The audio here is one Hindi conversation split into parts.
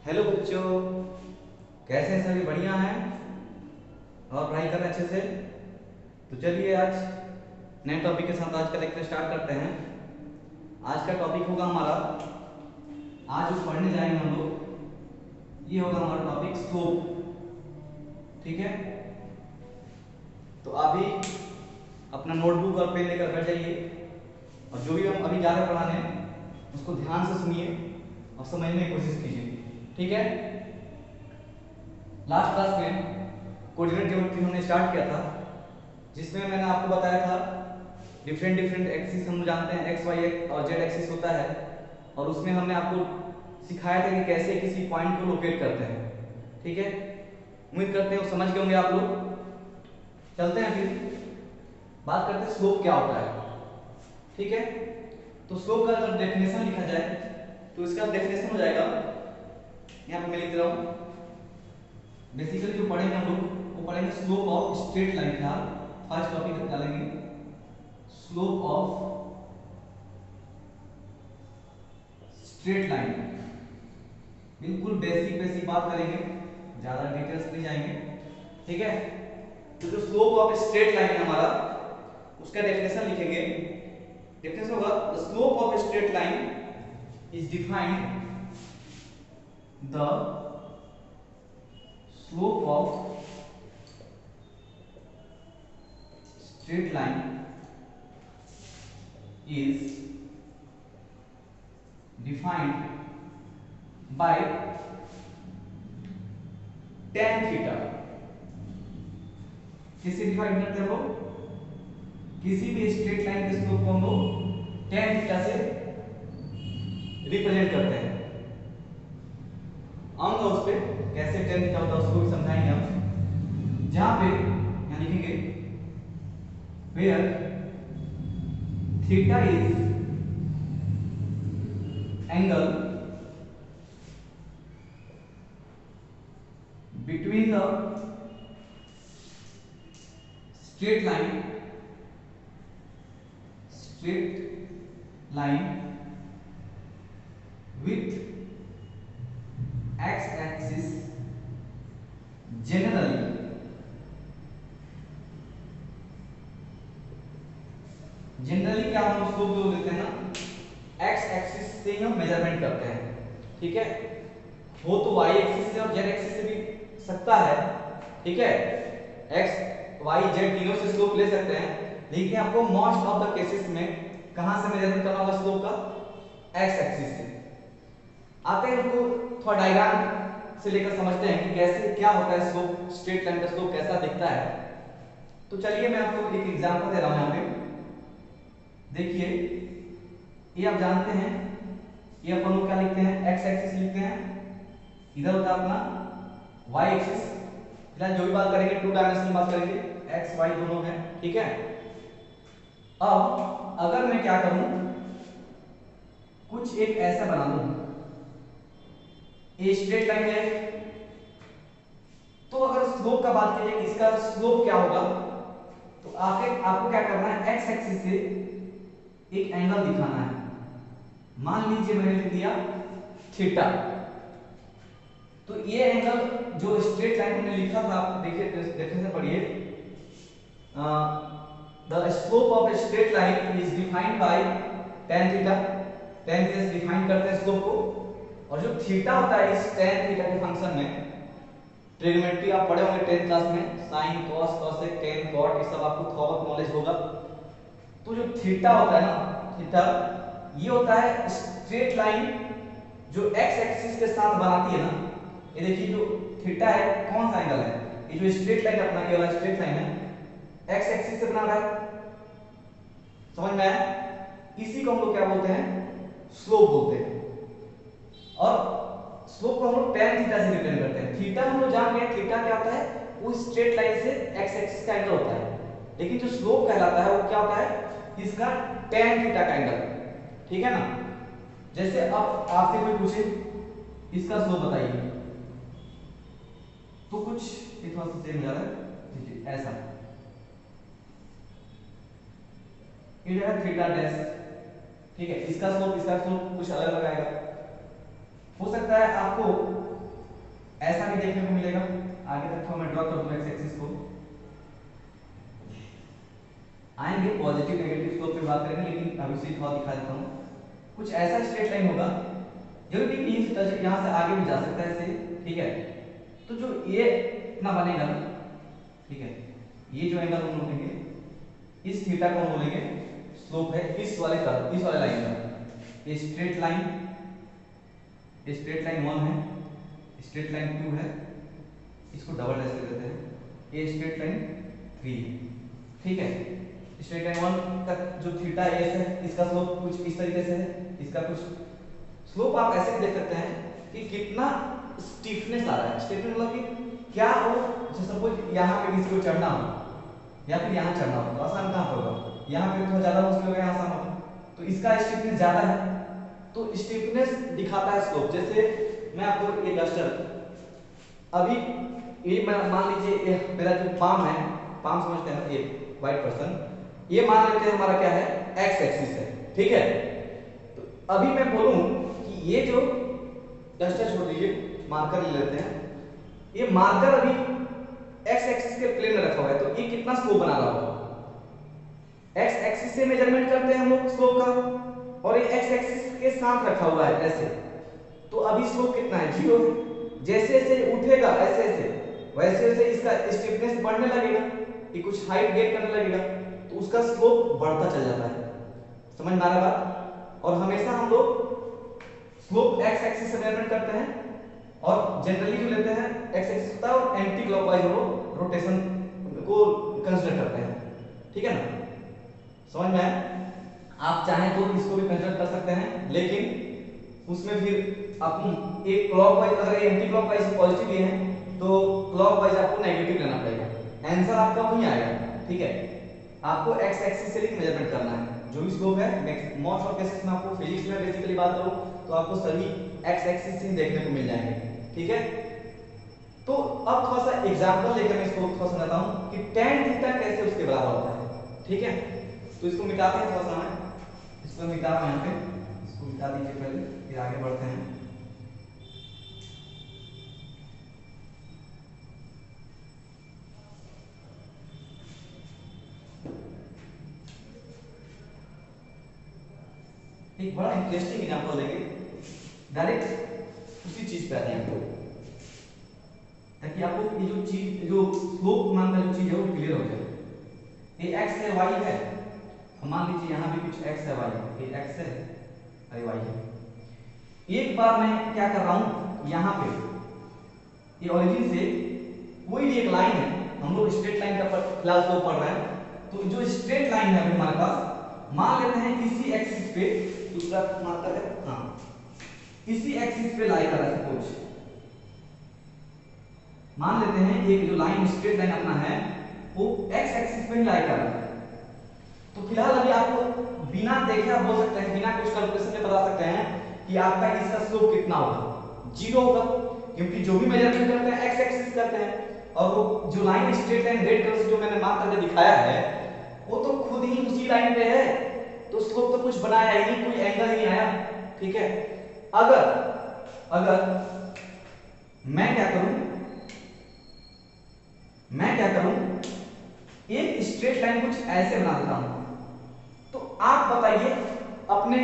हेलो बच्चों, कैसे हैं सभी? बढ़िया हैं और पढ़ाई कर रहे हैं अच्छे से। तो चलिए आज नए टॉपिक के साथ आज का लेक्चर स्टार्ट करते हैं। आज का टॉपिक होगा हमारा, आज जो पढ़ने जाएंगे हम लोग, ये होगा हमारा टॉपिक स्लोप। ठीक है, तो अभी अपना नोटबुक और पेन लेकर बैठ जाइए और जो भी हम अभी जा रहे हैं पढ़ाने उसको ध्यान से सुनिए और समझने की कोशिश कीजिए। ठीक है, लास्ट क्लास में कोऑर्डिनेट ज्योमेट्री हमने स्टार्ट किया था, जिसमें मैंने आपको बताया था डिफरेंट डिफरेंट एक्सिस हम जानते हैं, एक्स वाई और जेड एक्सिस होता है, और उसमें हमने आपको सिखाया था कि कैसे किसी पॉइंट को लोकेट करते हैं। ठीक है, उम्मीद करते हैं समझ गए होंगे आप लोग। चलते हैं फिर बात करते हैं स्लोप क्या होता है। ठीक है, तो स्लोप का अगर डेफिनेशन लिखा जाए तो इसका डेफिनेशन हो जाएगा, यहाँ पे मैं लिख रहा हूँ। बेसिकली जो पढ़ेंगे हम लोग वो पढ़ेंगे स्लोप ऑफ स्ट्रेट लाइन का। फर्स्ट टॉपिक डालेंगे स्लोप ऑफ स्ट्रेट लाइन। बिल्कुल बेसिक बेसिक बात करेंगे, ज्यादा डिटेल्स नहीं जाएंगे। ठीक है, तो जो स्लोप ऑफ स्ट्रेट लाइन है हमारा, उसका डेफिनेशन लिखेंगे। डेफिनेशन होगा the slope of straight line is defined the slope of straight line is defined by tan theta। किससे डिफाइन करते हैं हम लोग? किसी भी स्ट्रेट लाइन के स्लोप को हम लोग tan थीटा से रिप्रेजेंट करते हैं। आऊंगा उस पे कैसे tan थीटा होता है उसको भी समझाएंगे हम। जहां पे यहां लिखेंगे where theta is angle between the straight line with x axis generally क्या हम उसको जो लेते हैं ना, x एक्सिस से ही हम मेजरमेंट करते हैं। ठीक है, हो तो y एक्सिस से और z एक्सिस से भी सकता है। ठीक है, x y z तीनों से स्लोप ले सकते हैं, लेकिन आपको मोस्ट ऑफ द केसेस में कहां से मेजरमेंट करना होगा स्लोप का? x एक्सिस से। आते हैं उसको थोड़ा डायग्राम से लेकर समझते हैं कि कैसे क्या होता है स्लोप, स्ट्रेट लाइन का स्लोप कैसा दिखता है। तो चलिए मैं आपको एक एग्जांपल दे रहा हूं। यहाँ पे देखिए, ये आप जानते हैं, ये अपन लोग क्या लिखते हैं? एक्स एक्सिस लिखते हैं। इधर होता है अपना वाई एक्सिस। फिलहाल जो भी बात करेंगे टू डायमेंशनल बात करेंगे, एक्स वाई दोनों है। ठीक है, अब अगर मैं क्या करूं, कुछ एक ऐसा बना दूं, ये स्ट्रेट लाइन है, तो अगर स्लोप का बात करें कि इसका स्लोप क्या होगा, तो आपको क्या करना है? एक्स एक्सिस से एक एंगल दिखाना है। मान लीजिए मैंने लिख दिया थीटा, तो ये एंगल जो स्ट्रेट लाइन हमने लिखा था, आप देखिए डेफिनेशन पढ़िए, the slope of straight line is defined by tan theta. tan theta से डिफाइन करते हैं स्लोप को, और जो थीटा होता है इस tan थीटा के फंक्शन में, ट्रिग्नोमेट्री आप पढ़े होंगे 10th क्लास में, sign cos cosec tan cot, ये सब आपको थोड़ा बहुत नॉलेज होगा। तो जो थीटा होता है ना, थीटा ये होता है स्ट्रेट लाइन जो एक्स एक्सिस के साथ बनाती है ना। ये देखिए जो थीटा है कौन सा एंगल है? ये जो स्ट्रेट लाइन अपना ये वाला स्ट्रेट लाइन है एक्स एक्सिस से बना रहा है। समझ में आया? इसी को हम लोग क्या बोलते हैं? स्लोप बोलते हैं। और स्लोप को हम लोग tan थीटा से रिप्रेजेंट करते हैं। थीटा हम लोग जान गए, थीटा क्या होता है? वो स्ट्रेट लाइन से एक्स एक्सिस का एंगल होता है। लेकिन जो स्लोप कहलाता है वो क्या होता है? इसका tan थीटा का एंगल। ठीक है ना? जैसे अब आपसे कोई पूछे इसका स्लोप बताइए, तो कुछ ये थोड़ा सा सेम जा रहा है, देखिए ऐसा, ये जो है थीटा डैश। ठीक है, इसका स्लोप कुछ अलग आएगा। हो सकता है आपको देखने को मिलेगा। आगे तक तो मैं ड्रॉ कर दूंगा एक्स एक्सिस को। आएंगे पॉजिटिव नेगेटिव स्लोप पे बात करेंगे, लेकिन अभी से थोड़ा दिखा देता हूँ। कुछ ऐसा स्ट्रेट लाइन होगा जो कि नीचे टच यहाँ से आगे भी जा सकता है ऐसे, ठीक है। तो जो ये इतना बनेगा, ठीक है, ये जो एंगल हम लेंगे इस थीटा को हम बोलेंगे स्लोप है इस वाले कर्व, इस वाले लाइन का। ये स्ट्रेट लाइन 1 है, स्ट्रेट लाइन 2 है, इसको डबल डैश कर देते हैं, ये स्ट्रेट लाइन 3 है, ठीक है। स्ट्रेट लाइन 1 तक जो थीटा एस है इसका स्लोप कुछ इस तरीके से है, इसका कुछ स्लोप आप ऐसे देख सकते हैं कि कितना स्टिफनेस आ रहा है। स्टिफनेस मतलब कि क्या हो, जैसे सपोज यहाँ पे किसी को चढ़ना हो या फिर यहाँ चढ़ना हो तो आसान कहाँ पर होगा, यहाँ पे थोड़ा ज्यादा मुश्किल होगा, यहाँ आसान होगा, तो इसका स्टिफनेस ज्यादा है तो स्टिफनेस दिखाता है स्लोप। जैसे मैं आपको ये डस्टर अभी ये मैं मान लीजिए ये मेरा जो पाम है, पाम समझते हैं ना, ये वाइट पर्सन, ये मान लेते हैं हमारा क्या है एक्स एक्सिस है, ठीक है। तो अभी मैं बोलूं कि ये जो डस्टर छोड़ दीजिए, मार्कर ले लेते हैं, ये मार्कर अभी एक्स एक्सिस के प्लेन में रखा हुआ है तो ये कितना स्लोप बना रहा होगा। एक्स एक्सिस से मेजरमेंट करते हैं हम लोग स्लोप का, और ये एक्स एक्सिस के साथ रखा हुआ है ऐसे, तो अभी स्लोप कितना है 0 है। जैसे जैसे उठेगा ऐसे ऐसे वैसे वैसे इसका स्टिफनेस बढ़ने लगेगा, ये कुछ हाइट गेन करने लगेगा तो उसका स्लोप बढ़ता चल जाता है। समझ में आ रहा है बात। और हमेशा हम लोग स्लोप एक्स एक्सिस से मेजरमेंट करते हैं और जनरली जो लेते हैं एक्स एक्सिस होता है और एंटी क्लॉकवाइज हम लोग रोटेशन को कंसीडर करते हैं, ठीक है ना। समझ में आया। आप चाहें तो इसको भी कंसीडर कर सकते हैं, लेकिन उसमें फिर आप एक क्लॉकवाइज, अगर एंटी क्लॉकवाइज पॉजिटिव लिए हैं तो क्लॉकवाइज आपको नेगेटिव लेना पड़ेगा, आंसर आपका वही आएगा, ठीक है। आपको एक्स एक्सिस से ही मेजरमेंट करना है जो भी स्लोप है। मोस्ट ऑफ केसेस में आपको फिजिक्स में बेसिकली बात करूं तो आपको सभी एक्स एक्सिस से देखने को मिल जाएंगे, ठीक है। तो अब थोड़ा सा एग्जांपल लेकर मैं इसको थोड़ा समझाता हूं कि tan थीटा कैसे उसके बराबर होता है, ठीक है। तो इसको मिटाते हैं थोड़ा सा, मैं इसको मिटा रहा हूं, यहां पे इसको मिटा दीजिए पहले, फिर आगे बढ़ते हैं। एक बड़ा इंटरेस्टिंग एग्जांपल लेंगे, डायरेक्ट उसी चीज पे आते हैं ताकि आपको ये जो चीज, जो स्लोप नाम का जो चीज है वो क्लियर हो जाए। ये x है y है, मान लीजिए यहाँ भी कुछ x है y है, ये x है और y है। एक बार मैं क्या कर रहा हूँ, यहाँ पे ये ओरिजिन से कोई भी एक लाइन है, हम लोग स्ट्रेट लाइन का फिलहाल स्लोप पढ़ रहे हैं, तो जो स्ट्रेट लाइन है अभी हमारे पास, मान लेते हैं इसी एक्सिस पे, दूसरा मार्कर है, हाँ इसी एक्सिस पे लाई कर रहा है सपोज, मान लेते हैं एक जो लाइन स्ट्रेट लाइन अपना है वो एक्स एक्सिस पे ही लाई कर रहा है। तो फिलहाल अभी आपको बिना देखे आप बोल सकते हैं, बिना कुछ कैलकुलेशन के बता सकते हैं कि आपका इसका स्लोप कितना होगा, 0 होगा, क्योंकि जो भी मेजरमेंट करते हैं एक्स एक्सिस करते हैं, और वो जो line straight line red colour से जो मैंने मार्क करके दिखाया है वो तो खुद ही उसी लाइन पे है, तो स्लोप तो कुछ बनाया ही नहीं, कोई एंगल ही नहीं आया, ठीक है। अगर मैं क्या करूं, एक स्ट्रेट लाइन कुछ ऐसे बना देता हूं, तो आप बताइए अपने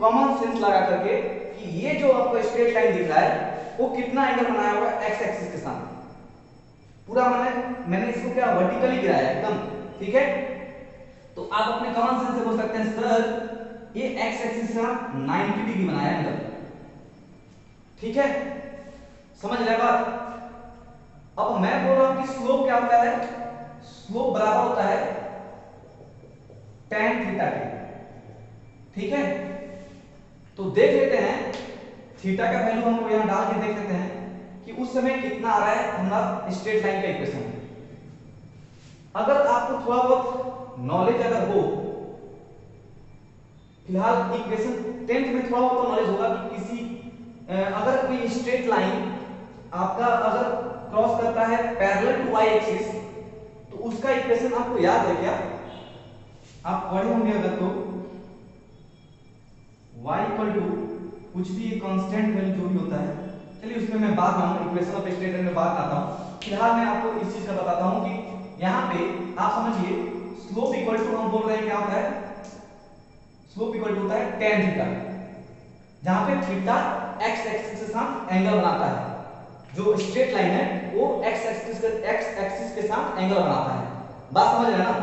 कॉमन सेंस लगा करके कि ये जो आपको स्ट्रेट लाइन दिख रहा है वो कितना एंगल बनाया हुआ है एक्स एक्सिस के साथ, पूरा मैंने इसको क्या वर्टिकली गिराया एकदम, ठीक है। तो आप अपने कॉमन सेंस से बोल सकते हैं सर ये एक्स एक्सिस का 90 डिग्री बनाया एंगल, ठीक है, समझ रहे बात। अब मैं बोल रहा हूं कि स्लोप क्या होता है, स्लोप बराबर होता है tan थीटा के, ठीक है। तो देख लेते हैं थीटा का वैल्यू हम यहां डाल के देख लेते हैं कि उस समय कितना आ रहा है हमारा स्ट्रेट लाइन का इक्वेशन। अगर आपको थोड़ा बहुत नॉलेज अगर हो, फिलहाल इक्वेशन 10th में थोड़ा बहुत नॉलेज होगा कि किसी अगर कोई स्ट्रेट लाइन आपका अगर क्रॉस करता है पैरेलल टू y एक्सिस, तो उसका इक्वेशन आपको याद है क्या, आप पढ़े होंगे अगर तो, y इक्वल टू कुछ भी कांस्टेंट वैल्यू जो भी होता है, चलिए उसमें मैं बाद में इक्वेशन ऑफ स्ट्रेट लाइन में बात आता हूँ। फिलहाल मैं आपको इस चीज का बताता हूँ कि यहाँ पे आप समझिए स्लोप इक्वल टू हम बोल रहे हैं क्या होता है, स्लोप इक्वल टू होता है tan थीटा, जहां पे थीटा x एक्सिस के साथ एंगल बनाता है। जो स्ट्रेट लाइन है वो x एक्सिस के साथ एंगल बनाता है। बात समझ रहे हैं ना?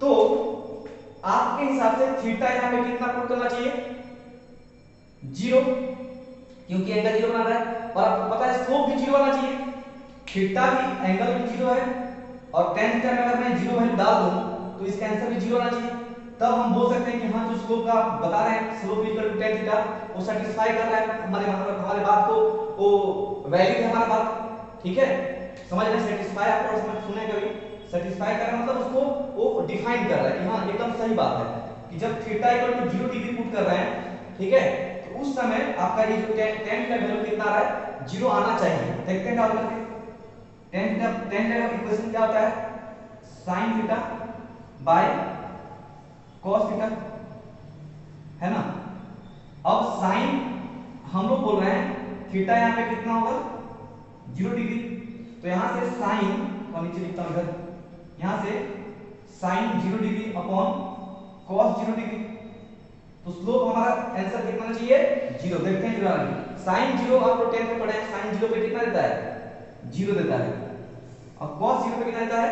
तो आपके हिसाब से थीटा यहाँ पे कितना पुट करना चाहिए? 0, क्योंकि एंगल 0 बना रहा है। और आपको पता है स्लोप भी 0 होना चाहिए, थीटा भी एंगल भी 0 है, और tan थीटा में अगर मैं 0 वैल्यू डाल दूं तो इसका आंसर भी 0 होना चाहिए। तब हम बोल सकते हैं कि हाँ जो स्लोप का बता रहे हैं slope equal to tan theta वो सेटिस्फाई कर रहा है हमारे बात को, वो वैलिड है हमारा बात। ठीक है, समझ रहे हैं? सेटिस्फाई आपको समझ सुने कभी सेटिस्फाई कर रहा है मतलब उसको वो डिफाइन कर रहा है कि हाँ एकदम सही बात है कि जब theta equal to 0 degree put कर रहे हैं, ठीक है, तो उस समय आपका ये जो tan का वैल्यू कितना आ रहा है? 0 आना चाहिए। देखते हैं क्या होता है। tan का इक्वेशन क्या होता है? sin theta by cos theta, है ना? अब sin हम लोग बोल रहे हैं थीटा यहाँ पे कितना होगा? 0 डिग्री, तो यहाँ से sin को नीचे लिखता हूँ इधर, यहाँ से sin 0 degree upon cos 0 degree, तो स्लोप हमारा आंसर कितना चाहिए? 0। देखते हैं 0 sin 0 आप लोग 10 में पढ़े हैं, sin 0 पे कितना देता है? 0 देता है, और cos 0 पे कितना देता है?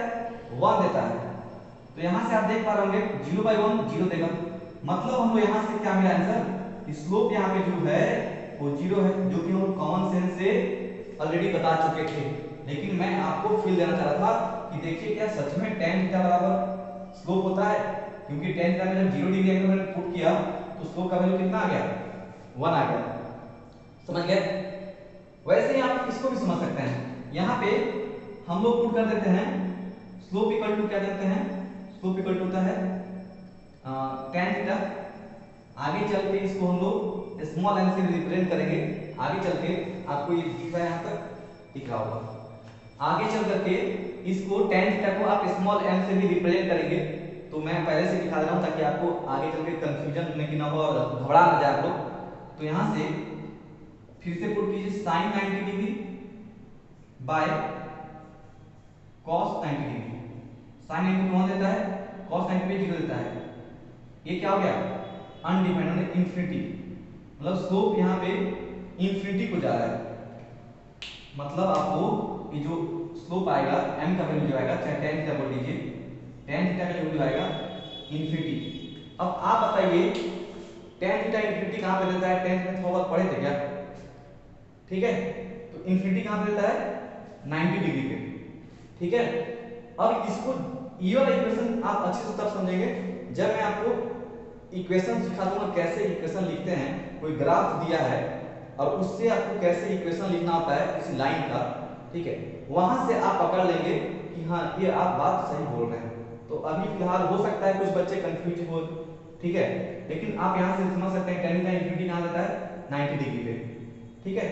1 देता है। तो यहां से आप देख पा रहे होंगे 0/1 0 देगा, मतलब हमको यहां से क्या मिला आंसर? स्लोप यहां पे जो है वो 0 है, जो कि हम कॉमन सेंस से ऑलरेडी बता चुके थे, लेकिन मैं आपको फील देना चाह रहा था कि देखिए क्या सच में tan थीटा बराबर स्लोप होता है, क्योंकि tan थीटा में जब 0 डिग्री एंगल मैंने पुट किया तो स्लोप का वैल्यू कितना आ गया? 1 आ गया। समझ गए? वैसे ही आप इसको भी समझ सकते हैं। यहाँ पे हम लोग पुट कर देते हैं स्लोप इक्वल टू क्या देते हैं? स्लोप इक्वल टू होता है tan थीटा। आगे चल के इसको हम लोग स्मॉल m से रिप्रेजेंट करेंगे। आगे चल के आपको ये दिख रहा है, यहाँ तक दिख रहा होगा। आगे चल करके इसको tan थीटा को आप स्मॉल m से भी रिप्रेजेंट करेंगे, तो मैं पहले से दिखा दे रहा हूँ ताकि आपको आगे चल के कंफ्यूजन होने की ना हो और घबरा ना जाए आप लोग। तो यहाँ से फिर से पुट कीजिए sin 90 degree by cos 90 degree. sin 90 पे 1 देता है, cos 90 पे 0 देता है। ये क्या हो गया? अनडिफाइंड यानी इंफिनिटी, मतलब स्लोप यहाँ पे इंफिनिटी को जा रहा है। मतलब आपको ये जो स्लोप आएगा m का वैल्यू जो आएगा, चाहे tan थीटा बोल दीजिए, tan थीटा का वैल्यू आएगा इंफिनिटी। अब आप बताइए tan थीटा इंफिनिटी कहां पे देता है? 10th में थोड़ा बहुत पढ़े थे क्या? ठीक है, तो इंफिनिटी कहां पे देता है? 90 डिग्री पे। ठीक है, अब इसको ये वाला इक्वेशन आप अच्छे से तब समझेंगे जब मैं आपको इक्वेशन सिखा दूंगा कैसे इक्वेशन लिखते हैं। कोई ग्राफ दिया है और उससे आपको कैसे इक्वेशन लिखना होता है किसी लाइन का, ठीक है, वहां से आप पकड़ लेंगे कि हाँ ये आप बात सही बोल रहे हैं। तो अभी फिलहाल हो सकता है कुछ बच्चे कंफ्यूज हो, ठीक है, लेकिन आप यहां से समझ सकते हैं tan का इंफिनिटी कहां देता है? 90 डिग्री पे। ठीक है,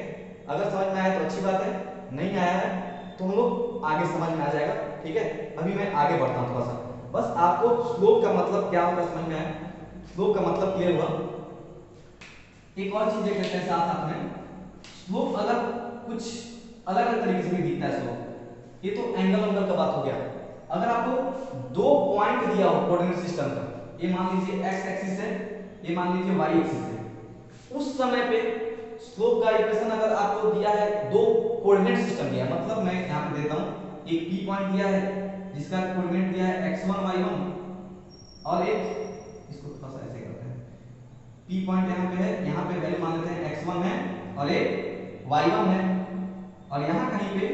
अगर समझ में आया तो अच्छी बात है, नहीं आया है तो हम लोग आगे समझ में आ जाएगा। ठीक है, अभी मैं आगे बढ़ता हूं थोड़ा सा, बस आपको स्लोप का मतलब क्या होता है समझ में आया, स्लोप का मतलब क्लियर हुआ। एक और चीज देख लेते हैं साथ साथ में, स्लोप अगर कुछ अलग अलग तरीके से भी दिखता है स्लोप, ये तो एंगल का बात हो गया। अगर आपको दो पॉइंट दिया हो कोऑर्डिनेट सिस्टम का, ये मान लीजिए x एक्सिस है, ये मान लीजिए y एक्सिस है, उस समय पे स्लोप का इक्वेशन अगर आपको दिया है दो कोऑर्डिनेट सिस्टम दिया, मतलब मैं यहां पे देता हूं एक p पॉइंट दिया है जिसका कोऑर्डिनेट दिया है x1 y1, और एक इसको थोड़ा सा ऐसे करते हैं, p पॉइंट यहां पे है, यहां पे वैल्यू मान लेते हैं x1 है और एक y1 है, और यहां कहीं पे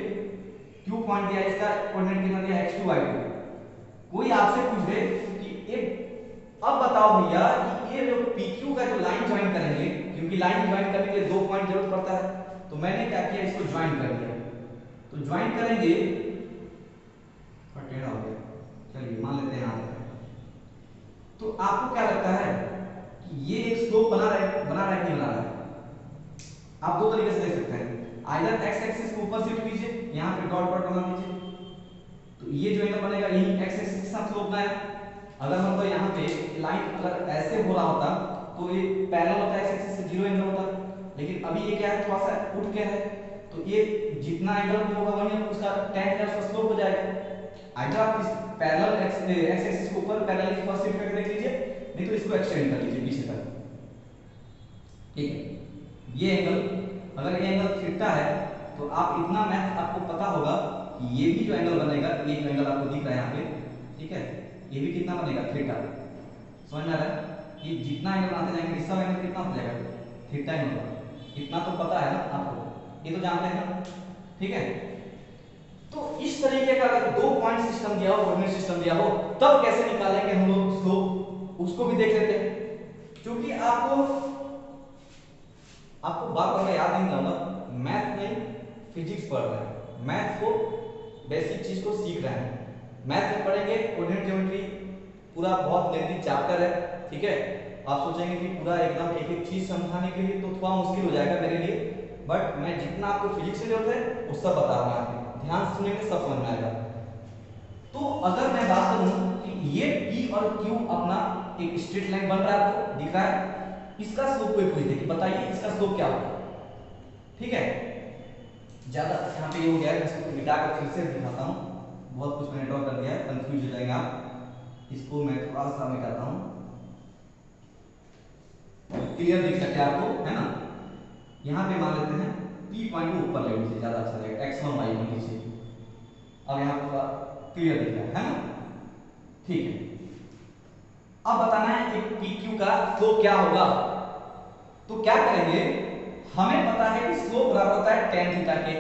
q पॉइंट दिया है, इसका कोऑर्डिनेट कितना दिया है x2 y2। कोई आपसे पूछ दे कि एक अब बताओ भैया ये जो PQ का जो लाइन ज्वाइन करेंगे, क्योंकि लाइन ज्वाइन करने के लिए दो पॉइंट जरूरत पड़ता है, तो मैंने क्या किया इसको ज्वाइन कर दिया। तो ज्वाइन करेंगे टेढ़ा हो गया, चलिए मान लेते हैं यहां तक। तो आपको क्या लगता है कि ये एक स्लोप बना रहा है कि नहीं बना रहा है? आप दो तरीके से देख सकते हैं, आइदर x एक्सिस को ऊपर शिफ्ट कीजिए, यहां पे डॉट डॉट बना दीजिए, तो ये जो एंगल बनेगा यही x एक्सिस के साथ स्लोप बनाया। अगर मतलब यहाँ पे लाइन अगर ऐसे हो रहा होता तो ये पैरेलल होता है x एक्सिस से 0 एंगल होता, लेकिन अभी ये क्या है, थोड़ा सा उठ के है, तो ये जितना एंगल भी होगा वही उसका tan थीटा उसका स्लोप हो जाएगा। अगर आप इस पैरेलल एक्स एक्सिस के ऊपर पैरेलल फर्स्ट शिफ्ट करके देख लीजिए, नहीं तो इसको एक्सटेंड कर लीजिए पीछे तक, ठीक है। ये एंगल, अगर ये एंगल थीटा है तो आप इतना मैथ आपको पता होगा कि ये भी जो एंगल बनेगा, ये जो एंगल आपको दिख रहा है यहाँ पे, ठीक है, ये भी कितना बनेगा, थीटा। समझ में आ रहा है कि जितना एंगल बनाते जाएंगे इसका एंगल कितना हो जाएगा, थीटा ही होगा। इतना तो पता है ना आपको, ये तो जानते हैं ना, ठीक है। तो इस तरीके का अगर दो पॉइंट सिस्टम दिया हो, कोऑर्डिनेट सिस्टम दिया हो, तब कैसे निकालेंगे हम लोग स्लोप, उसको भी देख लेते हैं। क्योंकि आपको बार बार याद नहीं रहूंगा, मैथ नहीं फिजिक्स पढ़ रहे हैं, मैथ को बेसिक चीज को सीख रहे हैं। मैथ में पढ़ेंगे कोऑर्डिनेट ज्योमेट्री, पूरा बहुत लेंथी चैप्टर है, ठीक है। आप सोचेंगे कि पूरा एकदम एक एक चीज समझाने के लिए तो थोड़ा मुश्किल हो जाएगा मेरे लिए, बट मैं जितना आपको फिजिक्स से जरूरत है वो सब बता रहा हूँ, ध्यान से सुनेंगे सब समझ में आएगा। तो अगर मैं बात करूं कि ये P और Q अपना एक स्ट्रेट लाइन बन रहा है, आपको दिख रहा है, इसका स्लोप कोई पूछ दे कि बताइए इसका स्लोप क्या होगा, ठीक है। ज्यादा यहाँ पे ये हो गया है, इसको मिटा कर फिर से दिखाता हूँ, बहुत कुछ मैंने ड्रॉ कर दिया है, कंफ्यूज हो जाएंगे आप। इसको मैं थोड़ा सा मिटाता हूँ, क्लियर दिख सके आपको, है ना। यहाँ पे मान लेते हैं P पॉइंट को ऊपर ले लीजिए, ज्यादा अच्छा रहेगा, x1 y1 लीजिए। अब यहाँ पर क्लियर दिख रहा है ना, ठीक है। अब बताना है कि PQ का स्लोप क्या होगा, तो क्या करेंगे, हमें पता है कि स्लोप बराबर होता है tan थीटा के,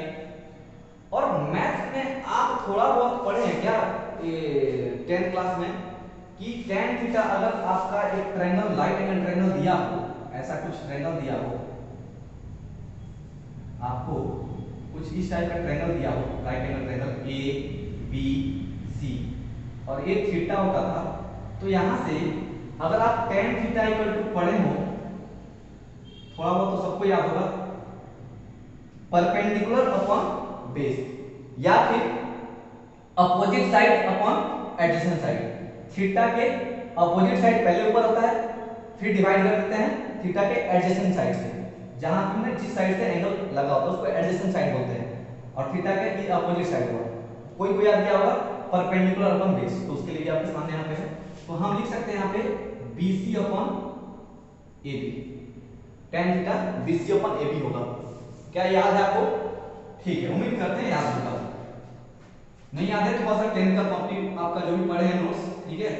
और मैथ में आप थोड़ा बहुत पढ़े हैं क्या, ये 10th क्लास में, कि tan थीटा अगर आपका एक ट्रायंगल राइट एंगल ट्रायंगल दिया हो, ऐसा कुछ ट्रायंगल दिया हो आपको, कुछ इस टाइप का ट्रायंगल दिया हो, right angle triangle A B C, और ये थीटा होता था, तो यहां से अगर आप tan थीटा इक्वल टू पढ़े हो, थोड़ा बहुत तो सबको याद होगा, परपेंडिकुलर अपॉन बेस, या फिर opposite side upon adjacent side. Theta के अपोजिट साइड पहले ऊपर होता है, फिर डिवाइड कर देते हैं थीटा के एडजेसेंट साइड से, जहां पे जिस साइड से एंगल लगा होता है उसको एडजेसेंट साइड बोलते हैं, और थीटा के अपोजिट साइड हुआ। कोई को याद किया होगा परपेंडिकुलर अपॉन बेस, तो उसके लिए आपके सामने यहाँ पे है, तो हम लिख सकते हैं यहाँ पे BC upon AB, tan theta BC upon AB होगा। क्या याद है आपको, ठीक है, उम्मीद करते हैं याद होगा। नहीं याद है तो थोड़ा सा 10 का कॉपी आपका जो भी पढ़े हैं नोट्स, ठीक है,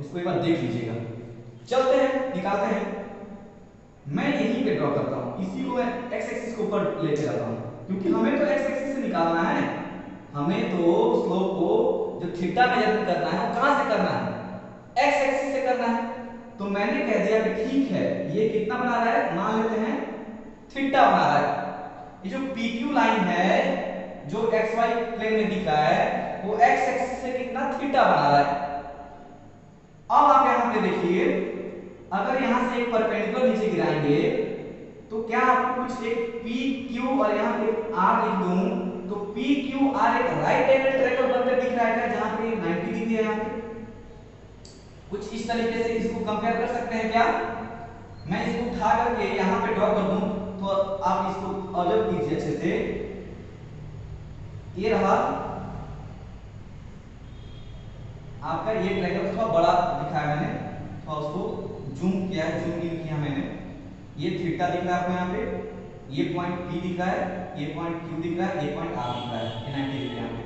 उसको एक बार देख लीजिएगा। चलते हैं, निकालते हैं। मैं यहीं पे ड्रॉ करता हूं, इसी को मैं x एक्सिस के ऊपर लेके जाता हूं, क्योंकि हमें तो x एक्सिस से निकालना है, हमें तो स्लोप को जो थीटा मेजर करना है वो कहां से करना है, x एक्सिस से करना है। तो मैंने कह दिया कि ठीक है, ये कितना बना रहा है, मान लेते हैं थीटा बना रहा है। ये जो PQ लाइन है जो xy प्लेन में दिख रहा है वो x एक्सिस से कितना थीटा बना रहा है। अब आप यहां पे देखिए, अगर यहां से एक परपेंडिकुलर नीचे गिराएंगे तो क्या आपको कुछ एक PQ और यहां पे R लिख दूं, तो PQR एक राइट एंगल ट्रायंगल बनकर दिख रहा है जहां पे 90 डिग्री है, यहां पे कुछ इस तरीके से इसको कंपेयर कर सकते हैं क्या। मैं इसको उठा करके यहां पे ड्रॉ कर दूं तो आप इसको ऑब्जर्व कीजिए अच्छे से, ये रहा आपका ये ट्रायंगल, थोड़ा बड़ा दिखा है मैंने, थोड़ा उसको जूम किया है, जूम इन किया मैंने। ये थीटा दिख रहा है आपको यहाँ पे, ये पॉइंट P दिख रहा है, ये पॉइंट Q दिख रहा है, ये पॉइंट R दिख रहा है, ये 90 डिग्री यहाँ पे।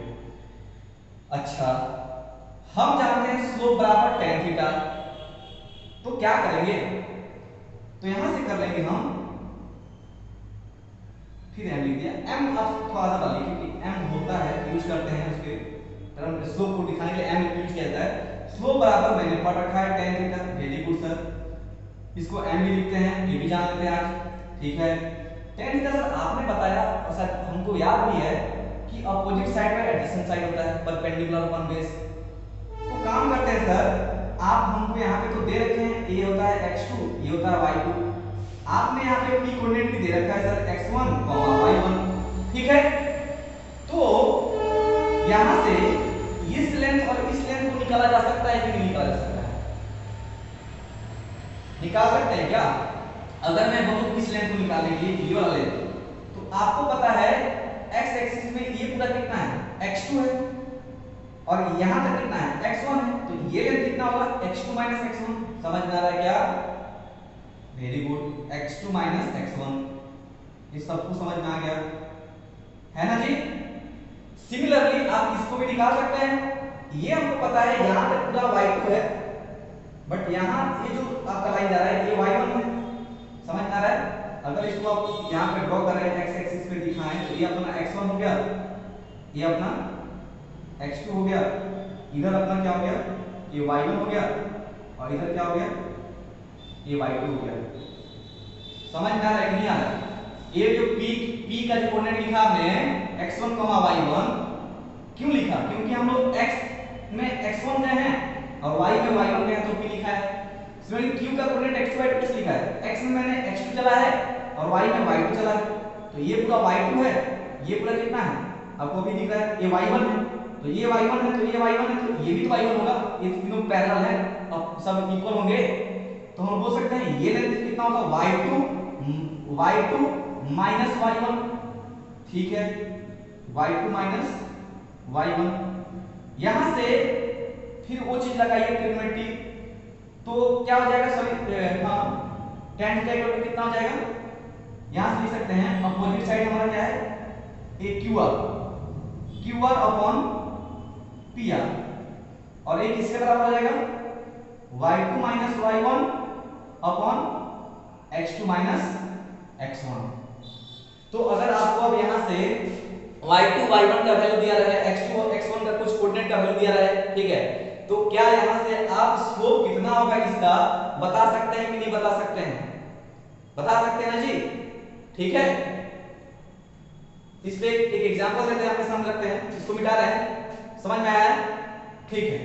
अच्छा, हम जानते हैं स्लोप बराबर tan थीटा, तो क्या करेंगे, तो यहां से कर लेंगे हम, फिर m लिख दिया, m आप थोड़ा सा डालिए क्योंकि m होता है, यूज करते हैं उसके टर्म स्लोप को दिखाने के लिए m यूज किया जाता है। स्लोप बराबर मैंने पढ़ रखा है tan theta, very good sir, इसको m भी लिखते हैं, ये भी जान लेते हैं आज, ठीक है। tan थीटा सर आपने बताया और सर हमको याद भी है कि अपोजिट साइड पर एडजेसेंट साइड होता है, परपेंडिकुलर अपॉन बेस। तो काम करते हैं सर, आप हमको यहाँ पे तो दे रखे हैं, ये होता है x2, ये होता है y2, आपने यहाँ पे p कोऑर्डिनेट भी दे रखा है सर x1, y1, ठीक है। तो यहाँ से इस लेंथ और इस लेंथ को निकाला जा सकता है कि नहीं निकाला जा सकता है, निकाल सकते हैं क्या, अगर मैं बोलूं किस लेंथ को निकालने के लिए, ये वाला लेंथ, तो आपको पता है x एक्सिस में ये पूरा कितना है, x2 है, और यहां तक कितना है, x1 है, तो ये लेंथ कितना होगा, x2 x1। समझ में आ रहा है क्या? वेरी गुड, x2 x1, ये सबको समझ में आ गया है ना जी। सिमिलरली आप इसको भी निकाल सकते हैं। ये हमको पता है यहां तक पूरा y2 है, बट यहां ये जो आपका लाइन जा रहा है ये y1 है। समझ में आ रहा है? अगर इसको आप यहां पे ड्रॉ कर रहे हैं, x एक्सिस पे दिखाएं, तो ये अपना x1 हो गया, ये अपना x2 हो गया, इधर अपना क्या हो गया, ये y1 हो गया, और इधर क्या हो गया, ये y2 हो गया। समझ में आ रहा है कि नहीं आ रहा है? ये जो p का जो कोऑर्डिनेट लिखा हमने x1, y1, क्यों लिखा? क्योंकि हम लोग x में x1 गए हैं और y में y1 गए हैं, तो p लिखा है। इसमें q का कोऑर्डिनेट x2 y2 किस लिखा है? x में मैंने x2 चला है और y में y2 चला है, तो ये पूरा y2 है, ये पूरा कितना है, आपको भी दिख रहा है, ये y1 है, तो ये y1 है, तो ये y1 है, तो ये भी तो y1 होगा, ये तीनों पैरेलल है, अब सब इक्वल होंगे, तो हम बोल सकते हैं ये लेंथ कितना होगा, y2 माइनस y1। ठीक है, y2 माइनस y1। यहां से फिर वो चीज लगाइए ट्रिग्नोमेट्री, तो क्या हो जाएगा, सॉरी हाँ, tan थीटा इक्वल टू कितना हो जाएगा, यहां से लिख सकते हैं अपोजिट साइड हमारा क्या है, a qr अपॉन pr, और ये किसके बराबर हो जाएगा, y2 minus y1 upon x2 minus x1। तो अगर आपको अब यहां से y2 y1 का वैल्यू दिया रहा है, x2 और x1 का कुछ कोऑर्डिनेट का वैल्यू दिया रहा है, ठीक है, तो क्या यहां से आप स्लोप कितना होगा इसका बता सकते हैं कि नहीं बता सकते हैं? बता सकते हैं ना जी, ठीक है। इस पे एक एग्जांपल देते हैं, आपके सामने रखते हैं, इसको मिटा रहे हैं, समझ में आया? ठीक है,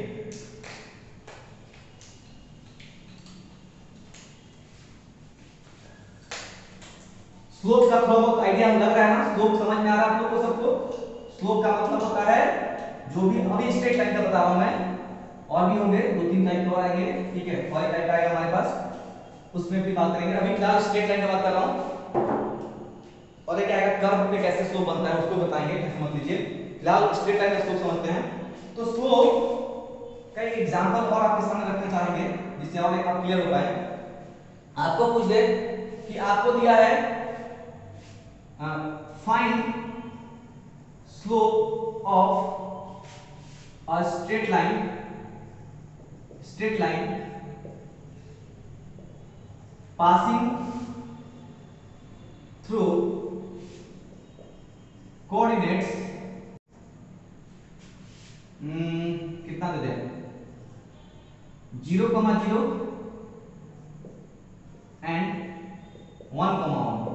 स्लोप का थोड़ा बहुत आइडिया लग रहा है ना, स्लोप समझ में आ रहा है आप लोग को सबको? स्लोप का मतलब होता है जो भी, अभी स्ट्रेट लाइन का बता रहा हूं मैं, और भी होंगे, दो तीन टाइप के और आएंगे, ठीक है, और एक टाइप आएगा हमारे पास, उसमें भी बात करेंगे। अभी फिलहाल स्ट्रेट लाइन का बात कर रहा हूं, और एक आएगा कर्व पे कैसे स्लोप बनता है, उसको बताएंगे, समझ लीजिए। फिलहाल स्ट्रेट लाइन का स्लोप समझते हैं। तो स्लोप का एक एग्जांपल और आपके सामने रखना चाहेंगे, जिससे और एक क्लियर हो पाए। आपको पूछ दे कि आपको दिया है find slope of a straight line passing through coordinates कितना दे दें, 0,0 एंड 1,1।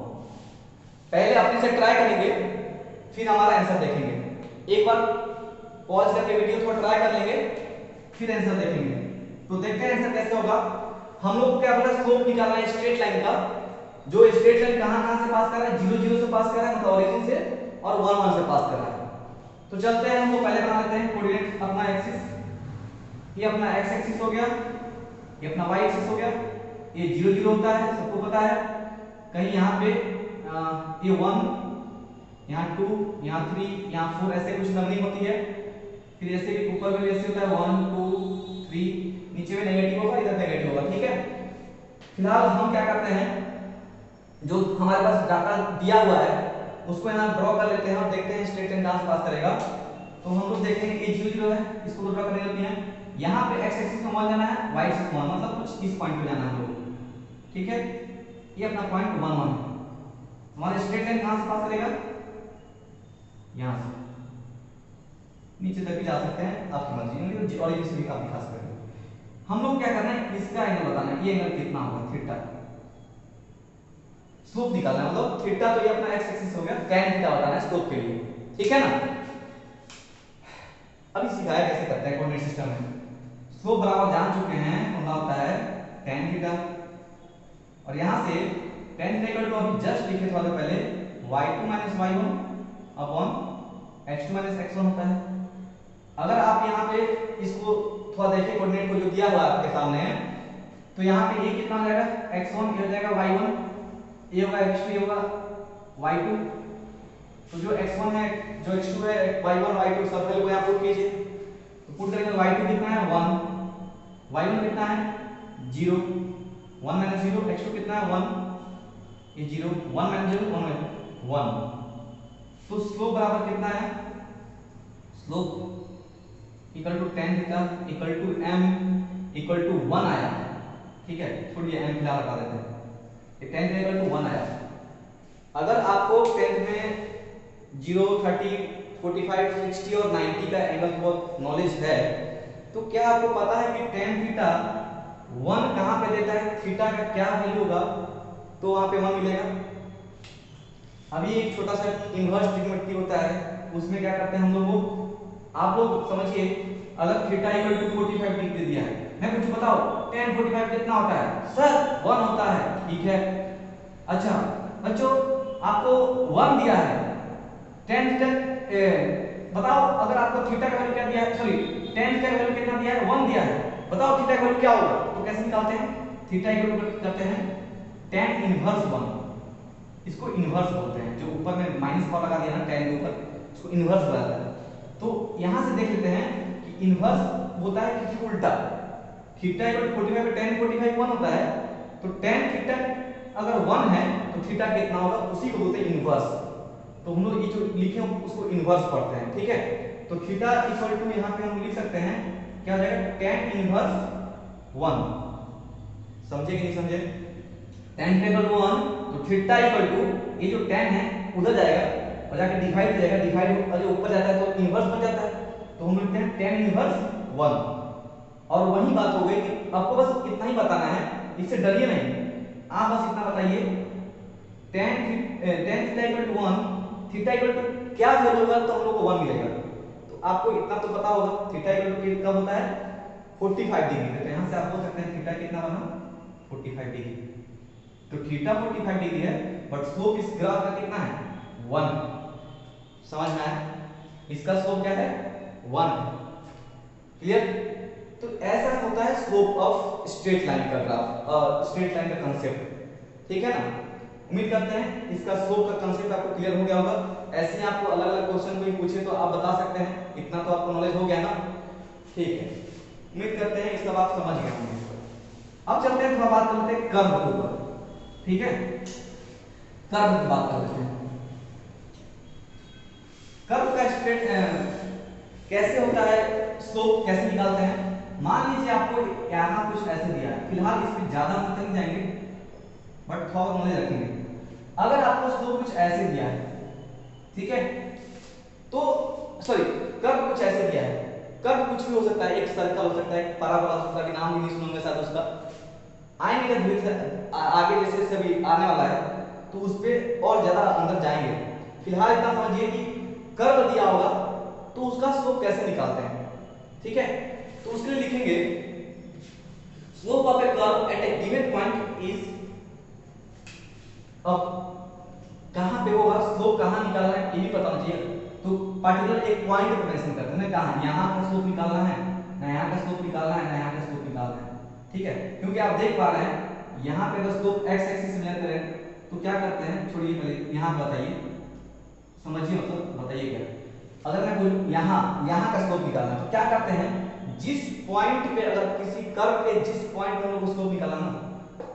पहले अपने से ट्राई करेंगे, फिर हमारा आंसर देखेंगे। एक बार पॉज करके वीडियो थोड़ा ट्राई कर लेंगे, फिर आंसर देखेंगे। तो देखते हैं आंसर कैसे होगा। हम लोग को क्या बोला, स्लोप निकालना है स्ट्रेट लाइन का, जो स्ट्रेट लाइन कहां से पास कर रहा है, 0 0 से पास कर रहा है, मतलब ओरिजिन से, और 1 1 से पास कर रहा है। तो चलते हैं, हम लोग पहले बना लेते हैं कोऑर्डिनेट अपना एक्सिस, ये अपना x एक्सिस हो गया, ये अपना y एक्सिस हो गया, ये 0 0 होता है, सबको पता है। कहीं यहाँ पे ये 1, यहाँ 2, यहाँ 3, यहाँ 4, ऐसे कुछ नंबरिंग होती है। फिर ऐसे ऊपर में ऐसे होता है 1 2 3, नीचे में नेगेटिव होगा, इधर नेगेटिव होगा, ठीक है। फिलहाल हम क्या करते हैं, जो हमारे पास डाटा दिया हुआ है उसको यहाँ ड्रॉ कर लेते हैं और देखते हैं स्ट्रेट लाइन कहां से पास करेगा। तो हम लोग देखेंगे कि 0 0 है, इसको ड्रॉ करने लेते हैं। यहाँ पे x एक्सिस में 1 जाना है, y एक्सिस में 1, मतलब कुछ इस पॉइंट पे जाना है हम लोग, ठीक है। ये अपना पॉइंट 1 1 है। हमारा स्ट्रेट लाइन कहां से पास करेगा, यहाँ से नीचे तक भी जा सकते हैं, आपकी मर्जी, ओरिजिन से भी आप दिखा सकते हैं। हम लोग क्या करना है, इसका एंगल बताना है, ये एंगल कितना होगा, थीटा। स्लोप निकालना है, मतलब थीटा, तो ये अपना x एक्सिस हो गया, tan थीटा बताना है स्लोप के लिए, ठीक है ना। अभी सिखाया कैसे करते हैं कोऑर्डिनेट सिस्टम में। स्लोप बराबर जान चुके हैं, फॉर्मूला होता है tan थीटा, और यहां से tan थीटा इक्वल टू अभी जस्ट लिखे थोड़ा देर पहले y2 y1 upon x2 x1 होता है। अगर आप यहां पे इसको थोड़ा देखिए, कोऑर्डिनेट को जो दिया हुआ है आपके सामने, तो यहां पे ये कितना हो जाएगा, x1, ये हो जाएगा y1, ये होगा x2, ये होगा y2। तो जो x1 है, जो x2 है, y1 y2 सब वैल्यू को यहाँ पुट कीजिए। तो पुट करेंगे y2 कितना है 1, y1 कितना है 0, 1 माइनस 0, x2 कितना है 1, ये 0, 1 माइनस 0 1। तो स्लोप बराबर कितना है, slope equal to tan theta equal to m equal to 1 आया। ठीक है, छोड़िए m फिलहाल हटा देते हैं, ये tan थीटा इक्वल टू 1 आया। अगर आपको 10th में 0, 30, 45, 60 और 90 का एंगल बहुत नॉलेज है, तो क्या आपको पता है कि tan थीटा 1 कहां पे देता है, थीटा का क्या वैल्यू होगा, तो वहां पे 1 मिलेगा। अभी एक छोटा सा इनवर्स ट्रिग्नोमेट्री होता है, उसमें क्या करते हैं हम लोग, आप लोग समझिए, अगर थीटा इक्वल टू 45 डिग्री दिया है, मैं कुछ बताओ tan 45 कितना होता है, सर 1 होता है। ठीक है, अच्छा बच्चों आपको 1 दिया है, tan थीटा बताओ, अगर आपको थीटा का वैल्यू क्या दिया है, सॉरी tan थीटा का वैल्यू कितना दिया है 1 दिया है, बताओ थीटा का वैल्यू क्या होगा, तो कैसे निकालते हैं, थीटा इक्वल करते हैं tan इनवर्स 1, इसको इनवर्स बोलते हैं, जो ऊपर में माइनस का लगा दिया ना tan के ऊपर, इसको इनवर्स बोलते हैं। तो यहां से देख लेते हैं कि इनवर्स होता है कि उल्टा, थीटा इक्वल 45 पे tan 45 1 होता है, तो tan थीटा अगर 1 है तो थीटा कितना होगा, उसी को बोलते हैं इनवर्स। तो हम लोग ये जो लिखे हैं उसको इनवर्स पढ़ते हैं। ठीक है, तो थीटा इक्वल टू यहां पे हम लिख सकते हैं क्या हो जाएगा, tan इनवर्स 1, समझे कि नहीं समझे, tan इक्वल टू 1, तो थीटा इक्वल टू ये जो tan है उधर जाएगा और जाके डिवाइड हो जाएगा, डिवाइड और जो ऊपर जाता है तो इनवर्स बन जाता है, तो हम लिखते हैं tan इनवर्स 1। और वही बात हो गई कि आपको बस इतना ही बताना है, इससे डरिए नहीं, आप बस इतना बताइए tan theta equal to 1, theta equal to क्या वैल्यू होगा तो हम लोग को 1 मिलेगा। तो आपको इतना तो पता होगा थीटा इक्वल टू कब होता है 45 डिग्री, तो यहां से आप बोल सकते हैं थीटा कितना बना 45 डिग्री। तो थीटा 45 डिग्री है, बट स्लोप इस ग्राफ का कितना है 1, समझ में आया, इसका स्लोप क्या है 1 है। क्लियर, तो ऐसा होता है स्लोप ऑफ स्ट्रेट लाइन का ग्राफ, स्ट्रेट लाइन का कांसेप्ट। ठीक है ना, उम्मीद करते हैं इसका स्लोप का कांसेप्ट आपको क्लियर हो गया होगा। ऐसे ही आपको अलग अलग क्वेश्चन कोई पूछे तो आप बता सकते हैं, इतना तो आपको नॉलेज हो गया ना। ठीक है, उम्मीद करते हैं इसका आप समझ गए होंगे। अब चलते हैं, थोड़ा बात करते हैं कर्व के ऊपर। ठीक है, कर्व की बात करते हैं, कर्व का स्ट्रेट कैसे होता है, स्लोप कैसे निकालते हैं। मान लीजिए आपको यहाँ कुछ ऐसे दिया है, फिलहाल इस पे ज्यादा हम नहीं जाएंगे बट थोड़ा नॉलेज रखेंगे। अगर आपको स्लोप कुछ ऐसे दिया है, ठीक है, तो सॉरी कर्व कुछ ऐसे दिया है, कर्व कुछ भी हो सकता है, एक सर्कल हो सकता है, एक पैराबोला हो सकता है, नाम भी नहीं सुनोगे शायद उसका, आएंगे जब आगे जैसे सभी आने वाला है तो उस पर और ज्यादा अंदर जाएंगे। फिलहाल इतना समझिए कि कर्व दिया होगा तो उसका स्लोप कैसे निकालते हैं। ठीक है, तो उसके लिए लिखेंगे slope of A curve at A given point is, अब कहां पे होगा स्लोप, कहां निकालना है ये भी पता होना चाहिए। तो पार्टिकुलर एक पॉइंट पे मेंशन करते हैं, कहां, यहां का स्लोप निकालना है ना, यहां का स्लोप निकालना है ना, यहां का स्लोप निकालना है। ठीक है, क्योंकि आप देख पा रहे हैं यहां पे अगर स्लोप x एक्सिस में लेते हैं तो क्या करते हैं, छोड़िए पहले यहां बताइए, समझिए मतलब बताइए क्या, अगर मैं बोलूं यहां का स्लोप निकालना है तो क्या करते हैं, जिस पॉइंट पे अगर किसी कर्व के जिस पॉइंट पे हम लोग स्लोप निकालना ना,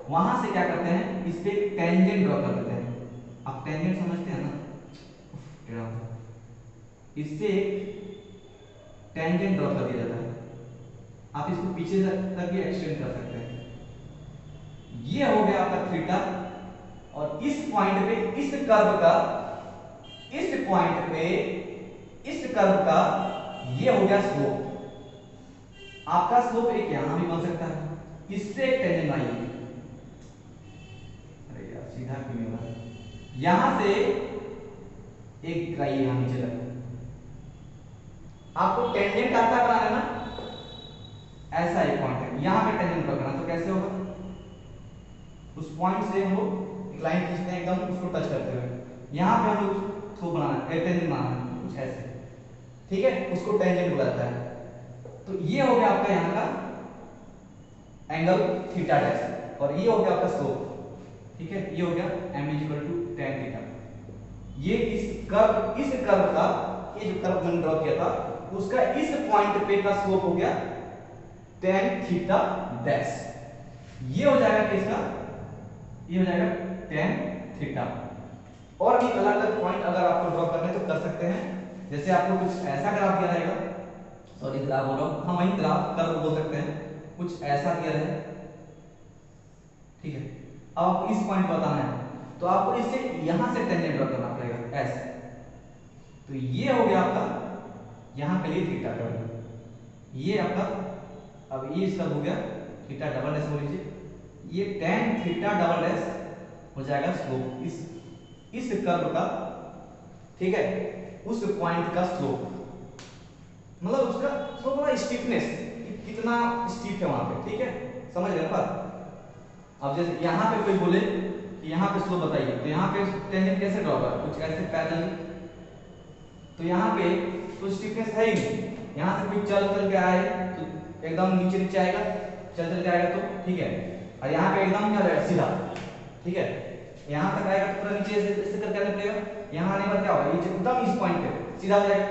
वहां से क्या करते हैं, इस पे टेंजेंट ड्रॉ कर देते हैं। आप टेंजेंट समझते हैं ना, इससे टेंजेंट ड्रॉ कर दिया जाता है, आप इसको पीछे तक भी एक्सटेंड कर सकते हैं। ये हो गया आपका थीटा, और इस पॉइंट पे इस कर्व का, इस पॉइंट पे इस कर्व का ये हो गया स्लोप। आपका स्लोप एक यहां भी बन सकता है, इससे एक टेंजेंट आई, अरे यार सीधा क्यों नहीं होगा, यहां से एक ट्राई यहां नीचे तक, आपको टेंजेंट आता बनाना ना, ऐसा एक पॉइंट है, यहां पे टेंजेंट ड्रॉ करना, तो कैसे होगा, उस पॉइंट से हम लोग एक लाइन खींचते हैं एकदम उसको टच करते हुए, यहां पे हम लोग उसको बनाना है, टेंजेंट बनाना है कुछ ऐसे। ठीक है, उसको टेंजेंट बुलाता है। तो ये हो गया आपका यहां का एंगल थीटा डैश, और ये हो गया आपका स्लोप। ठीक है, ये हो गया m equal to tan theta. ये इस कर्व का, ये जो कर्व मैंने ड्रॉ किया था उसका इस पॉइंट पे का स्लोप हो गया tan थीटा डैश। ये हो जाएगा किसका, ये हो जाएगा tan थीटा। और भी अलग अलग पॉइंट अगर आपको ड्रॉ करने तो कर सकते हैं। जैसे आपको कुछ ऐसा ग्राफ दिया रहेगा, सॉरी ग्राफ बोल रहा हूं, हम वही ग्राफ कर्व बोल सकते हैं, कुछ ऐसा दिया रहे, ठीक है। अब आपको इस पॉइंट बताना है तो आपको इससे यहां से टेंजेंट ड्रॉ करना पड़ेगा ऐसे। तो ये हो गया आपका यहां के लिए थीटा डबल, ये आपका, अब ये सब हो गया थीटा डबल डैश बोल लीजिए, ये tan थीटा डबल डैश हो जाएगा स्लोप इस कर्व का, ठीक है, उस पॉइंट का स्लोप, मतलब उसका स्लोप वाला स्टीफनेस कितना स्टीप है वहां पे, ठीक है, समझ रहे हैं बात। अब जैसे यहाँ पे कोई बोले कि यहाँ पे स्लोप बताइए, तो यहाँ पे टेंजेंट कैसे ड्रॉ करें, कुछ ऐसे पैरेलल, तो यहाँ पे तो स्टीफनेस है ही नहीं, यहाँ से कोई चल चल के आए तो एकदम नीचे नीचे आएगा, चल चल के आएगा तो ठीक है, और यहाँ पे एकदम क्या रहेगा सीधा, ठीक है, यहाँ तक आएगा तो पूरा नीचे ऐसे करके आना पड़ेगा, यहाँ आने पर क्या होगा, ये एकदम इस पॉइंट पे सीधा हो जाएगा,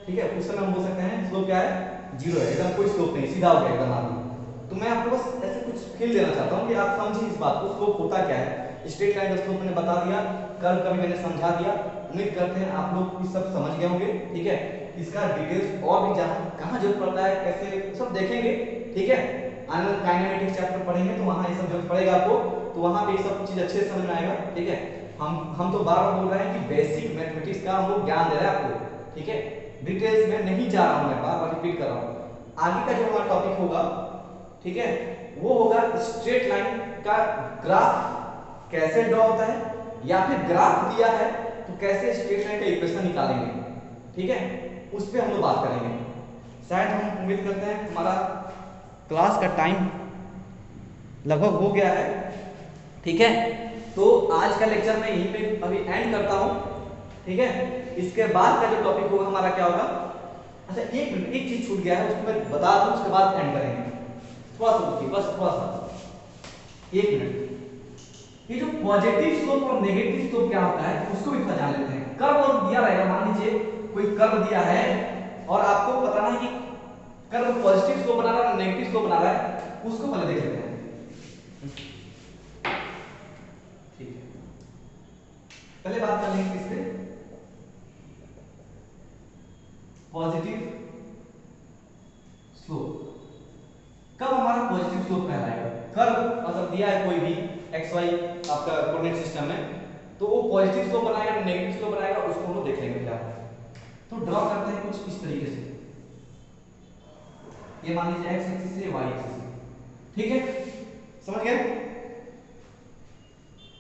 ठीक है, उस समय हम बोल सकते हैं स्लोप क्या है, जीरो है, एकदम कोई स्लोप नहीं, सीधा हो गया एकदम आगे। तो मैं आपको बस ऐसे कुछ फील देना चाहता हूँ कि आप समझिए इस बात को, स्लोप होता क्या है, स्ट्रेट लाइन का स्लोप मैंने बता दिया, कर्व का भी मैंने समझा दिया, उम्मीद करते हैं आप लोग ये सब समझ गए होंगे, ठीक है। इसका डिटेल्स और भी जहाँ कहाँ जरूरत पड़ता है, कैसे सब देखेंगे, ठीक है, आने वाले काइनेमेटिक्स चैप्टर पढ़ेंगे तो वहाँ ये सब जरूरत पड़ेगा आपको, तो वहाँ पे ये सब चीज अच्छे से समझ में आएगा, ठीक है। हम तो बार बार बोल रहे हैं कि बेसिक मैथमेटिक्स का हम लोग ज्ञान दे रहे हैं आपको, ठीक है, डिटेल्स में नहीं जा रहा हूँ, मैं बार बार रिपीट कर रहा हूँ। आगे का जो हमारा टॉपिक होगा, ठीक है, वो होगा स्ट्रेट लाइन का ग्राफ कैसे ड्रॉ होता है, या फिर ग्राफ दिया है तो कैसे स्ट्रेट लाइन का इक्वेशन निकालेंगे, ठीक है, उस पे हम लोग बात करेंगे। शायद हम उम्मीद करते हैं हमारा क्लास का टाइम लगभग हो गया है, ठीक है, तो आज का लेक्चर मैं यहीं पे अभी एंड करता हूं, ठीक है। इसके बाद का जो टॉपिक होगा हमारा क्या होगा, अच्छा एक मिनट, एक चीज छूट गया है उसको मैं बता दूं, उसके बाद एंड करेंगे, थोड़ा सा रुकिए, बस थोड़ा सा, एक मिनट। ये जो पॉजिटिव स्लोप और नेगेटिव स्लोप क्या होता है उसको भी थोड़ा जान लेते हैं। कर्व और दिया रहेगा, मान लीजिए कोई कर्व दिया है और आपको बताना है कि कर्व पॉजिटिव स्लोप बना रहा है नेगेटिव स्लोप बना रहा है, उसको पहले देख लेते हैं, ठीक है। पहले बात कर लेंगे किससे, पॉजिटिव स्लोप। कब हमारा पॉजिटिव स्लोप कहलाएगा, कर्व मतलब दिया है कोई भी एक्स वाई आपका कोऑर्डिनेट सिस्टम में, तो वो पॉजिटिव स्लोप बनाएगा नेगेटिव स्लोप बनाएगा, उसको हम लोग देख लेंगे फिलहाल। तो ड्रॉ करते हैं कुछ इस तरीके से, ये मान लीजिए एक्स एक्सिस से वाई एक्सिस से, ठीक है, समझ गए।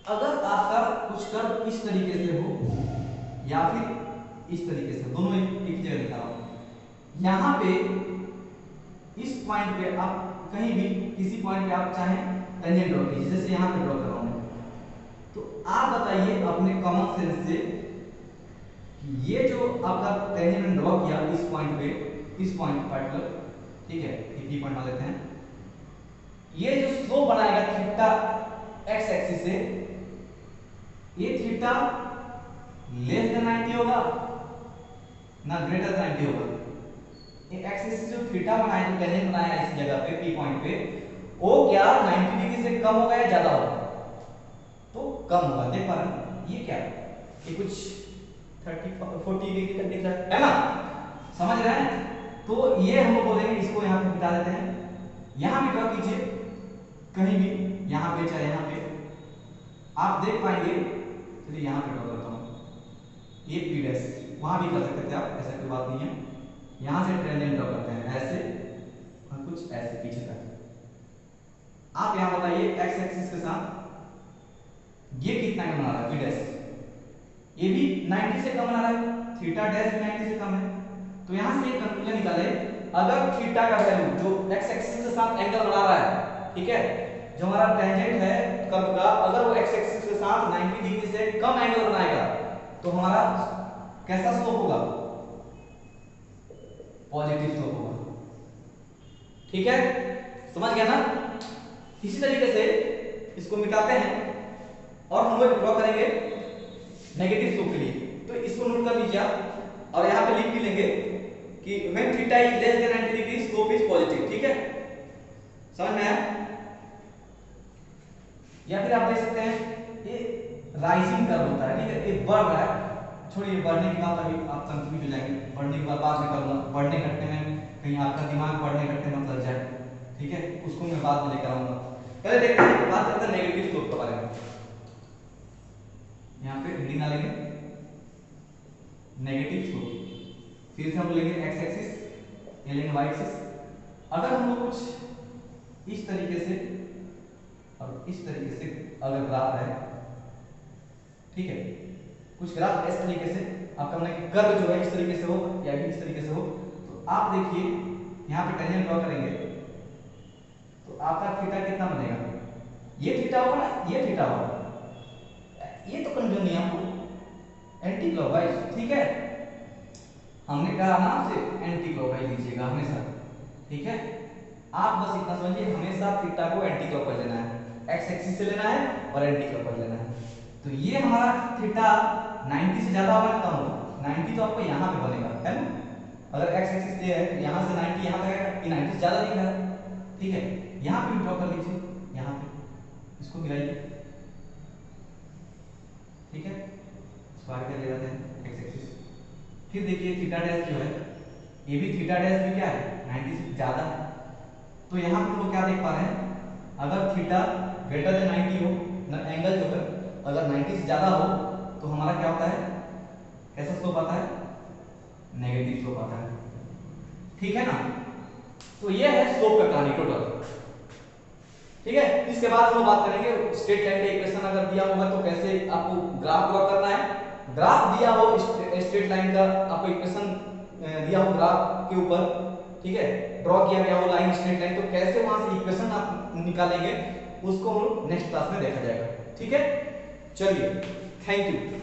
अगर आपका कुछ कर्व इस तरीके से हो या फिर इस तरीके से, दोनों एक जगह दिखा रहा हूं, यहां पे इस पॉइंट पे आप कहीं भी किसी पॉइंट पे आप चाहें टेंजेंट ड्रॉ कीजिए, जैसे यहां पे ड्रॉ कर रहा हूं, तो आप बताइए अपने कॉमन सेंस से कि ये जो आपका टेंजेंट ड्रॉ किया इस पॉइंट पे, इस पॉइंट पार्टिकुलर, ठीक है, ये पॉइंट मान लेते हैं, ये जो स्लोप बनाएगा थीटा एक्स एक्सिस से, ये थीटा लेस देन 90 होगा ना ग्रेटर देन 90 होगा। ये एक्सिस से जो थीटा बनाया, जो टेंजेंट बनाया इस जगह पे पी पॉइंट पे, वो क्या 90 डिग्री से कम होगा या ज्यादा होगा, तो कम होगा, देख पा रहे हैं ये क्या है, ये कुछ 30-40 डिग्री तक दिख रहा है ना, समझ रहे हैं। तो ये हम लोग बोलेंगे, इसको यहाँ पे बिता देते हैं, यहाँ भी ड्रॉ कीजिए कहीं भी, यहाँ पे चाहे यहाँ पे आप देख पाएंगे, चलिए यहाँ पे ड्रॉ करता हूँ, ये पी डैश, वहां भी कर सकते थे आप, ऐसा कोई बात नहीं है। यहां से टेंजेंट ड्रॉ करते हैं ऐसे और कुछ ऐसे पीछे तक। आप यहां बताइए एक्स एक्सिस के साथ ये कितना का बना रहा है, पी डैश, ये भी 90 से कम बना रहा है, थीटा डैश भी 90 से कम है, तो यहां से एक कंक्लूजन निकाले, अगर थीटा का वैल्यू जो एक्स एक्सिस के साथ एंगल बना रहा है, ठीक है, जो हमारा टेंजेंट है कर्व का, अगर वो एक्स एक्सिस के साथ 90 डिग्री से कम एंगल बनाएगा तो हमारा कैसा स्लोप होगा, पॉजिटिव स्लोप होगा, ठीक है, समझ गया ना। इसी तरीके से इसको मिटाते हैं, और हम लोग ड्रॉ करेंगे नेगेटिव स्लोप के लिए। तो इसको नोट कर लीजिए आप और यहाँ पे लिख भी लेंगे कि when theta is less than 90 degree slope is positive. ठीक है, समझ में आया? या फिर आप देख सकते हैं ये राइजिंग कर्व होता है। ठीक है, ये बढ़ रहा है, छोड़िए बढ़ने की बात अभी आप कंफ्यूज हो जाएंगे, बढ़ने की बाद में करूंगा। बढ़ने घटने में कहीं आपका दिमाग बढ़ने घटने में लग जाए, ठीक है, उसको मैं बाद में लेकर आऊंगा। पहले देखते हैं, बात करते हैं नेगेटिव स्लोप के बारे में। यहाँ पे हेडिंग डालेंगे नेगेटिव स्लोप, फिर से हम लेंगे एक्स एक्सिस, ये लेंगे वाई एक्सिस। अगर हम लोग कुछ इस तरीके से और इस तरीके से अगर ग्राफ है, ठीक है, कुछ ग्राफ इस तरीके से आपका मतलब कर्व जो है इस तरीके से हो या इस तरीके से हो, तो आप देखिए यहाँ पे टेंजेंट ड्रॉ करेंगे तो आपका थीटा कितना बनेगा? ये थीटा होगा ना, ये थीटा होगा, ये तो कंफ्यूजन नहीं आपको, एंटी क्लॉकवाइज। ठीक है, हमने कहा ना आपसे एंटी क्लॉकवाइज लीजिएगा हमेशा। ठीक है, आप बस इतना समझिए हमेशा थीटा को एंटी क्लॉकवाइज लेना है, एक्स एक्सिस से लेना है और एंटी क्लॉकवाइज लेना है। तो ये हमारा थीटा 90 से ज्यादा होगा ना कम होगा? 90 तो आपको यहाँ पे बनेगा, है ना? अगर एक्स एक्सिस ये है तो यहाँ से 90 यहाँ तक आएगा, ये 90 से ज्यादा दिख रहा है। ठीक है, यहाँ पे ड्रॉ कर लीजिए, यहाँ पे इसको मिलाइए। ठीक है, इसको आगे कर ले जाते हैं एक्स एक्सिस। फिर देखिए थीटा डैश जो है, ये भी थीटा डैश भी क्या है 90 से ज्यादा है। तो यहाँ पे हम लोग क्या देख पा रहे हैं, अगर थीटा ग्रेटर देन 90 हो, एंगल जो है अगर 90 से ज्यादा हो तो हमारा क्या होता है, कैसा स्लोप आता है? नेगेटिव स्लोप आता है। ठीक है ना? तो ये है स्लोप का कहानी टोटल। ठीक है, इसके बाद हम बात करेंगे स्ट्रेट लाइन का इक्वेशन अगर दिया होगा तो कैसे आपको ग्राफ ड्रॉ करना है। ग्राफ दिया हो स्ट्रेट लाइन का, आपको इक्वेशन दिया हो ग्राफ के ऊपर, ठीक है, ड्रॉ किया गया हो लाइन स्ट्रेट लाइन, तो कैसे वहां से इक्वेशन आप निकालेंगे उसको हम नेक्स्ट क्लास में देखा जाएगा। ठीक है, चलिए, थैंक यू।